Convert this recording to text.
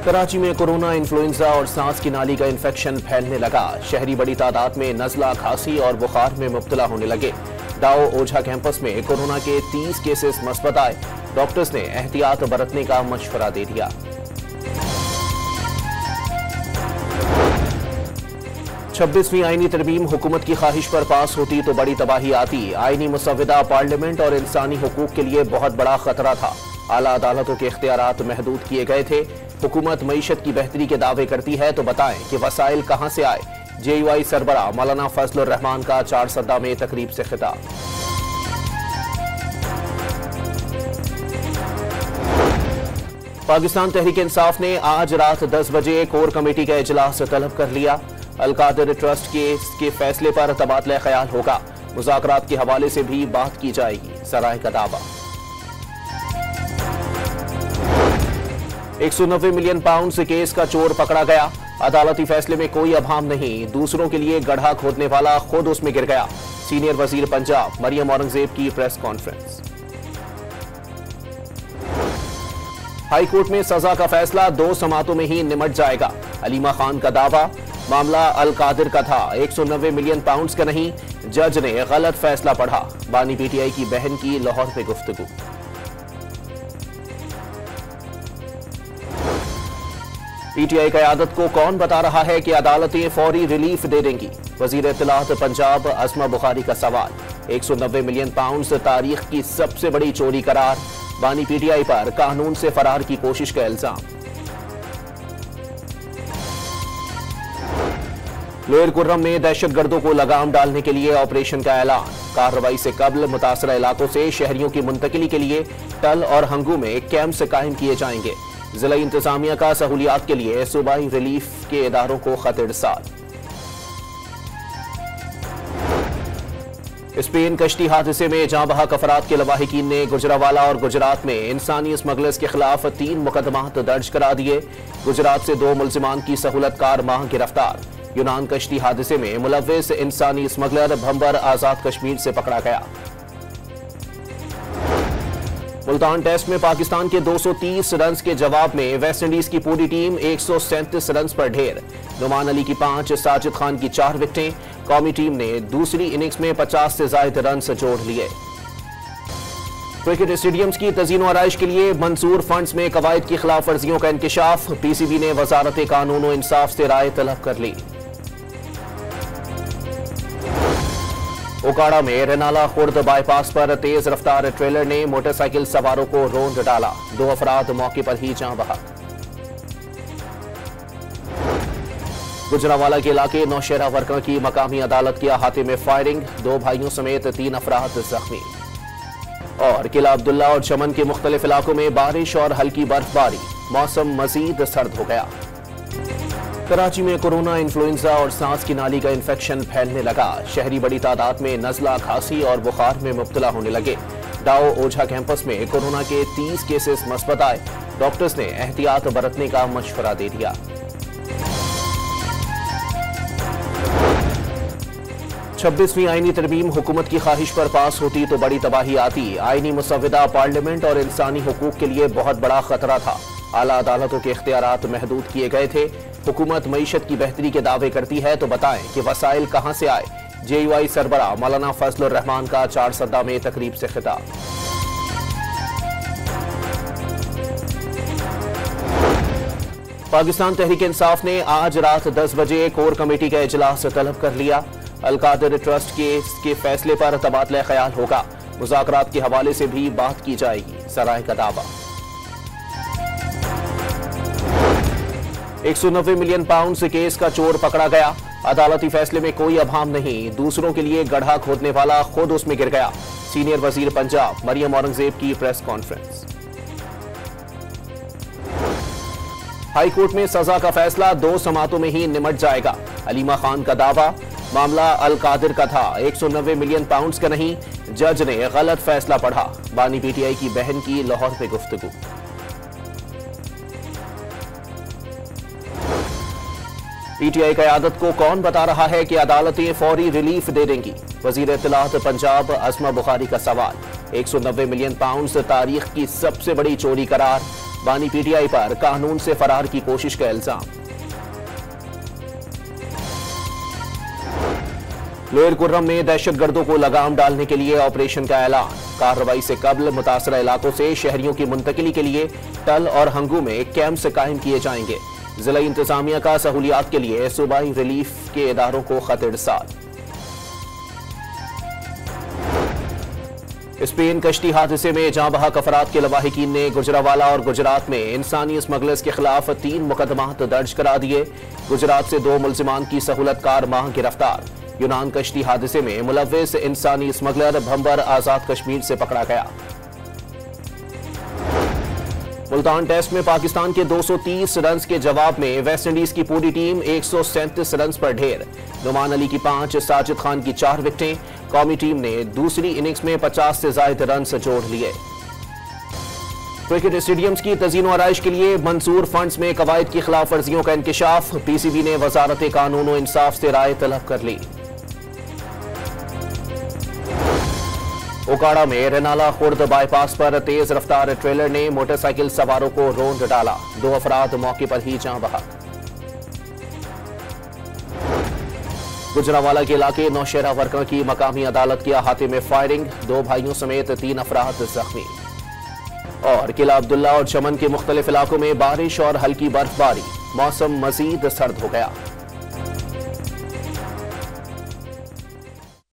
कराची में corona, influenza और सांस की नाली का इन्फेक्शन फैलने लगा। शहरी बड़ी तादाद में नज़ला, खांसी और बुखार में मुब्तला होने लगे। डाओ ओझा कैंपस में कोरोना के 30 केसेस मस्बत आए। डॉक्टर्स ने एहतियात बरतने का मशवरा दे दिया। छब्बीसवीं आईनी तरमीम हुकूमत की ख्वाहिश पर पास होती तो बड़ी तबाही आती। आईनी मुसव्विदा पार्लियामेंट और इंसानी हुकूक के लिए बहुत बड़ा खतरा था। आला अदालतों के इख्तियारात महदूद किए गए थे। हुकूमत मईशत की बेहतरी के दावे करती है तो बताएं कि वसाइल कहां से आए। JUI सरबराह मौलाना फजलुर रहमान का चारसदा में तकरीब से खिताब। पाकिस्तान तहरीक इंसाफ ने आज रात 10 बजे कोर कमेटी का इजलास तलब कर लिया। अल-कादिर ट्रस्ट के फैसले पर तबादला ख्याल होगा। मुज़ाकरात के हवाले से भी बात की जाएगी, सराय का दावा। 190 मिलियन पाउंड से केस का चोर पकड़ा गया। अदालती फैसले में कोई अभाम नहीं। दूसरों के लिए गड्ढा खोदने वाला खुद उसमें गिर गया। सीनियर वजीर पंजाब मरियम औरंगजेब की प्रेस कॉन्फ्रेंस। हाई कोर्ट में सजा का फैसला 2 समातों में ही निमट जाएगा। अलीमा खान का दावा, मामला अल-कादिर का था, 190 मिलियन पाउंड का नहीं। जज ने गलत फैसला पढ़ा। बानी PTI की बहन की लाहौर पे गुफ्तगू। PTI क़यादत को कौन बता रहा है कि अदालतें फौरी रिलीफ दे देंगी। वजीर इत्तलात पंजाब अस्मा बुखारी का सवाल। 190 मिलियन पाउंड तारीख की सबसे बड़ी चोरी करार। बानी PTI पर कानून से फरार की कोशिश का इल्जाम। लोअर कुर्रम में दहशतगर्दों को लगाम डालने के लिए ऑपरेशन का ऐलान। कार्रवाई से कबल मुतासरा इलाकों से शहरियों की मुंतकिली के लिए टल और हंगू में कैंप्स कायम किए जाएंगे। जिला इंतजामिया का सहूलियात के लिए सूबाई रिलीफ के इदारों को खत इरसाल। स्पेन कश्ती हादसे में जाँ बहक अफराद के लवाहिकीन ने गुजरावाला और गुजरात में इंसानी स्मगलर्स के खिलाफ 3 मुकदमात दर्ज करा दिए। गुजरात से 2 मुल्जिमान की सहूलतकार माह गिरफ्तार। यूनान कश्ती हादसे में मुलव्विस इंसानी स्मगलर भंबर आजाद कश्मीर से पकड़ा गया। मुल्तान टेस्ट में पाकिस्तान के 230 रन के जवाब में वेस्ट इंडीज की पूरी टीम 137 रन पर ढेर। नुमान अली की 5, साजिद खान की 4 विकेटें। कौमी टीम ने दूसरी इनिंग्स में 50 से ज्यादा रन जोड़ लिए। क्रिकेट स्टेडियम्स की तज़ीन व आराइश के लिए मंजूर फंड्स में कवायद की खिलाफ वर्जियों का इंकिशाफ। PCB ने वजारत कानून व इंसाफ से राय तलब कर ली। ओकाड़ा में रेनाला खुर्द बाईपास पर तेज रफ्तार ट्रेलर ने मोटरसाइकिल सवारों को रौंद डाला। 2 अफराद मौके पर ही जान बहा। गुजरावाला के इलाके नौशहरा वर्कर की मकामी अदालत के अहाते में फायरिंग। 2 भाइयों समेत 3 अफराद जख्मी। और किला अब्दुल्ला और चमन के मुख्तलिफ इलाकों में बारिश और हल्की बर्फबारी। मौसम मजीद सर्द हो गया। कराची में कोरोना, इन्फ्लुएंजा और सांस की नाली का इन्फेक्शन फैलने लगा। शहरी बड़ी तादाद में नज़ला, खांसी और बुखार में मुब्तला होने लगे। डाओ ओझा कैंपस में कोरोना के 30 केसेस मस्बत आए। डॉक्टर्स ने एहतियात बरतने का मशवरा दे दिया। छब्बीसवीं आईनी तरमीम हुकूमत की ख्वाहिश पर पास होती तो बड़ी तबाही आती। आईनी मुसव्विदा पार्लियामेंट और इंसानी हुकूक के लिए बहुत बड़ा खतरा था। आला अदालतों के इख्तियारात महदूद किए गए थे। हुकूमत मईशत की बेहतरी के दावे करती है तो बताएं कि वसाइल कहां से आए। JUI सरबराह मौलाना फजलुर रहमान का चारसदा में तकरीब से खिताब। पाकिस्तान तहरीक इंसाफ ने आज रात 10 बजे कोर कमेटी का इजलास तलब कर लिया। अल-कादिर ट्रस्ट के फैसले पर तबादला ख्याल होगा। मुज़ाकरात के हवाले से भी बात की जाएगी, सराय का दावा। 190 मिलियन पाउंड से केस का चोर पकड़ा गया। अदालती फैसले में कोई अभाम नहीं। दूसरों के लिए गड्ढा खोदने वाला खुद उसमें गिर गया। सीनियर वजीर पंजाब मरियम औरंगजेब की प्रेस कॉन्फ्रेंस। हाई कोर्ट में सजा का फैसला 2 समातों में ही निमट जाएगा। अलीमा खान का दावा, मामला अल-कादिर का था, 190 मिलियन पाउंड का नहीं। जज ने गलत फैसला पढ़ा। बानी PTI की बहन की लाहौर पे गुफ्तगू। PTI क़यादत को कौन बता रहा है कि अदालतें फौरी रिलीफ दे देंगी। वजीर इत्तलात पंजाब अस्मा बुखारी का सवाल। 190 मिलियन पाउंड तारीख की सबसे बड़ी चोरी करार। बानी पीटीआई पर कानून से फरार की कोशिश का इल्जाम। लोअर कुर्रम में दहशतगर्दों को लगाम डालने के लिए ऑपरेशन का ऐलान। कार्रवाई से कबल मुतासरा इलाकों से शहरियों की मुंतकिली के लिए टल और हंगू में कैंप कायम किए जाएंगे। जिला इंतजामिया का सहूलियात के लिए सूबाई रिलीफ के इदारों को खत इरसाल। स्पेन कश्ती हादसे में जाँ बहक अफराद के लवाहिकीन ने गुजरावाला और गुजरात में इंसानी स्मगलर्स के खिलाफ 3 मुकदमात दर्ज करा दिए। गुजरात से 2 मुल्जिमान की सहूलतकार माह गिरफ्तार। यूनान कश्ती हादसे में मुलव्विस इंसानी स्मगलर भंबर आजाद कश्मीर से पकड़ा गया। मुल्तान टेस्ट में पाकिस्तान के 230 रन के जवाब में वेस्टइंडीज की पूरी टीम 137 रन पर ढेर। नुमान अली की 5, साजिद खान की 4 विकेटें। कौमी टीम ने दूसरी इनिंग्स में 50 से ज्यादा रन जोड़ लिए। क्रिकेट स्टेडियम्स की तज़ीन व आराइश के लिए मंजूर फंड्स में कवायद की खिलाफ वर्जियों का इंकिशाफ। पीसीबी ने वजारत कानून व इंसाफ से राय तलब कर ली। ओकाड़ा में रेनाला खुर्द बाईपास पर तेज रफ्तार ट्रेलर ने मोटरसाइकिल सवारों को रौंद डाला। 2 अफराद मौके पर ही जाँ बहक। गुजरावाला के इलाके नौशहरा वर्कर की मकामी अदालत के अहाते में फायरिंग। 2 भाइयों समेत 3 अफराद जख्मी। और किला अब्दुल्ला और चमन के मुख्तलिफ इलाकों में बारिश और हल्की बर्फबारी। मौसम मजीद सर्द हो गया।